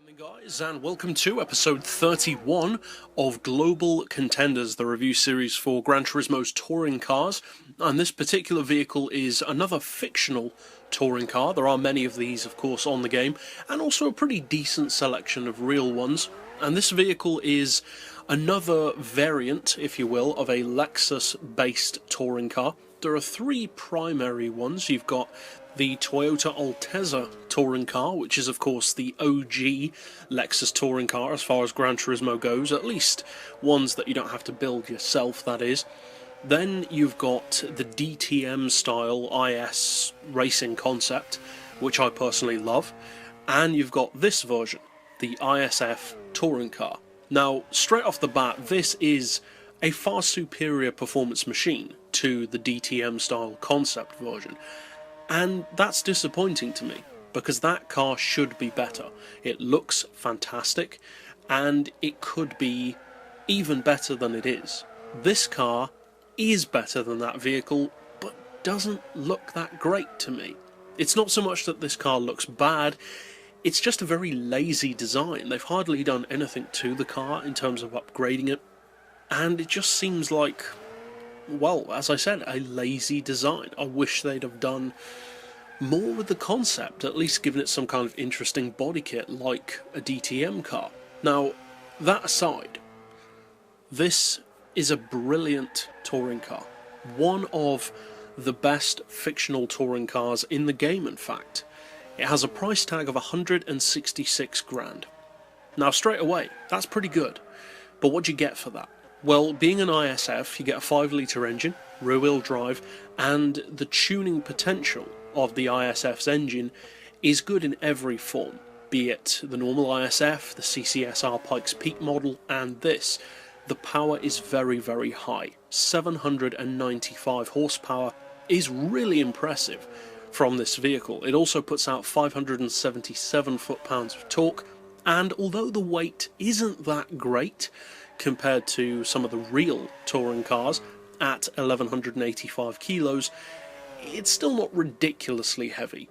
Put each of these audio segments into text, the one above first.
Evening guys, and welcome to episode 31 of Global Contenders, the review series for Gran Turismo's touring cars. And this particular vehicle is another fictional touring car. There are many of these, of course, on the game, and also a pretty decent selection of real ones. And this vehicle is another variant, if you will, of a Lexus-based touring car. There are three primary ones. You've got the Toyota Altezza touring car, which is of course the OG Lexus touring car as far as Gran Turismo goes, at least ones that you don't have to build yourself, that is. Then you've got the DTM style IS racing concept, which I personally love, and you've got this version, the IS-F Touring Car. Now, straight off the bat, this is a far superior performance machine to the DTM style concept version. And that's disappointing to me, because that car should be better. It looks fantastic, and it could be even better than it is. This car is better than that vehicle, but doesn't look that great to me. It's not so much that this car looks bad, it's just a very lazy design. They've hardly done anything to the car in terms of upgrading it, and it just seems like, well, as I said, a lazy design. I wish they'd have done more with the concept, at least given it some kind of interesting body kit like a DTM car. Now, that aside, this is a brilliant touring car. One of the best fictional touring cars in the game, in fact. It has a price tag of 166 grand. Now, straight away, that's pretty good. But what do you get for that? Well, being an IS-F, you get a 5-litre engine, rear-wheel drive, and the tuning potential of the IS-F's engine is good in every form, be it the normal IS-F, the CCSR Pikes Peak model, and this. The power is very, very high. 795 horsepower is really impressive from this vehicle. It also puts out 577 foot-pounds of torque, and although the weight isn't that great compared to some of the real touring cars at 1185 kilos, it's still not ridiculously heavy.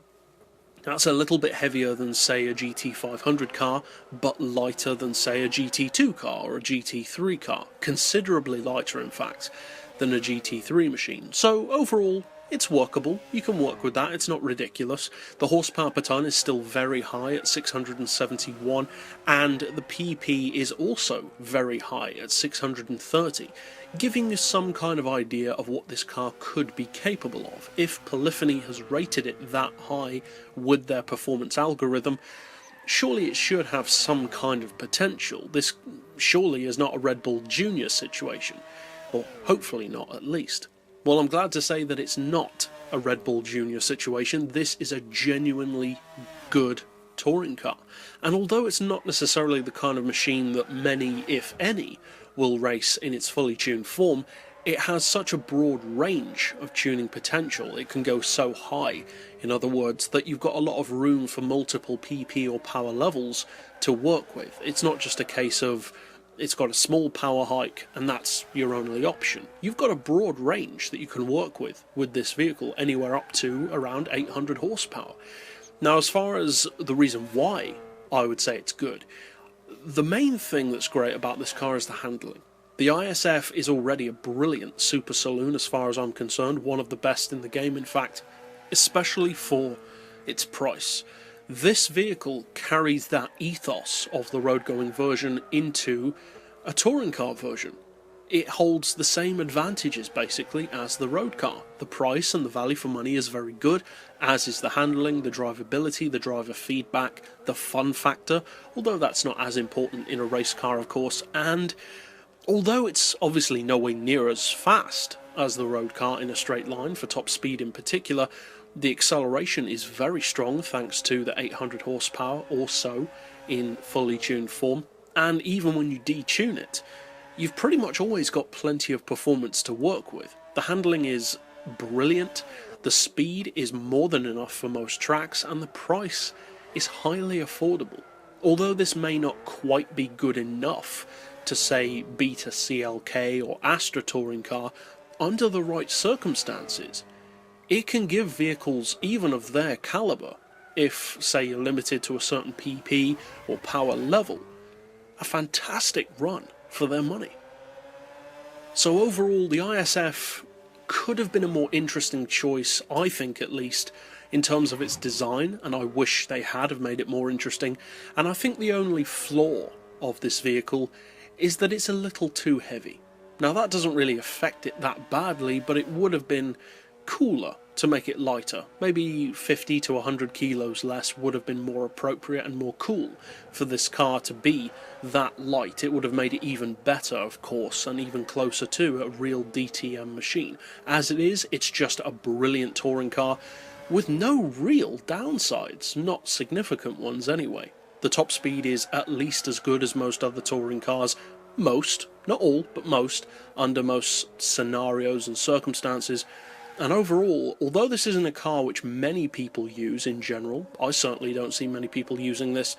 That's a little bit heavier than, say, a GT500 car, but lighter than, say, a GT2 car or a GT3 car. Considerably lighter, in fact, than a GT3 machine. So overall, it's workable. You can work with that. It's not ridiculous. The horsepower per tonne is still very high at 671, and the PP is also very high at 630, giving you some kind of idea of what this car could be capable of. If Polyphony has rated it that high with their performance algorithm, surely it should have some kind of potential. This surely is not a Red Bull Junior situation, or hopefully not, at least. Well, I'm glad to say that it's not a Red Bull Junior situation. This is a genuinely good touring car. And although it's not necessarily the kind of machine that many, if any, will race in its fully tuned form, it has such a broad range of tuning potential. It can go so high, in other words, that you've got a lot of room for multiple PP or power levels to work with. It's not just a case of it's got a small power hike and that's your only option. You've got a broad range that you can work with this vehicle, anywhere up to around 800 horsepower. Now, as far as the reason why I would say it's good, the main thing that's great about this car is the handling. The IS-F is already a brilliant super saloon as far as I'm concerned, one of the best in the game, in fact, especially for its price. This vehicle carries that ethos of the road-going version into a touring car version. It holds the same advantages, basically, as the road car. The price and the value for money is very good, as is the handling, the drivability, the driver feedback, the fun factor, although that's not as important in a race car, of course, and although it's obviously nowhere near as fast as the road car in a straight line, for top speed in particular, the acceleration is very strong thanks to the 800 horsepower or so in fully tuned form, and even when you detune it, you've pretty much always got plenty of performance to work with. The handling is brilliant, the speed is more than enough for most tracks, and the price is highly affordable. Although this may not quite be good enough to, say, beat a CLK or Astra touring car, under the right circumstances, it can give vehicles even of their caliber if, say, you're limited to a certain PP or power level, a fantastic run for their money. So overall, the IS-F could have been a more interesting choice, I think at least, in terms of its design, and I wish they had have made it more interesting. And I think the only flaw of this vehicle is that it's a little too heavy. Now that doesn't really affect it that badly, but it would have been cooler to make it lighter. Maybe 50 to 100 kilos less would have been more appropriate and more cool for this car to be that light. It would have made it even better, of course, and even closer to a real DTM machine. As it is, it's just a brilliant touring car with no real downsides, not significant ones anyway. The top speed is at least as good as most other touring cars, most, not all, but most, under most scenarios and circumstances. And overall, although this isn't a car which many people use in general, I certainly don't see many people using this,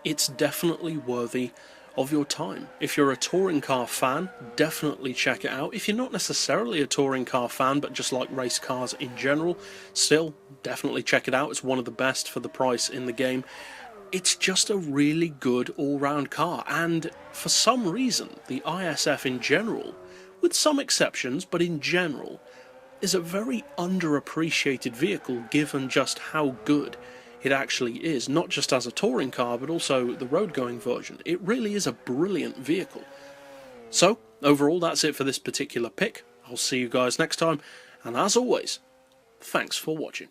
it's definitely worthy of your time. If you're a touring car fan, definitely check it out. If you're not necessarily a touring car fan, but just like race cars in general, still, definitely check it out. It's one of the best for the price in the game. It's just a really good all-round car, and for some reason, the IS-F in general, with some exceptions, but in general, is a very underappreciated vehicle given just how good it actually is, not just as a touring car but also the road-going version. It really is a brilliant vehicle. So, overall, that's it for this particular pick. I'll see you guys next time, and as always, thanks for watching.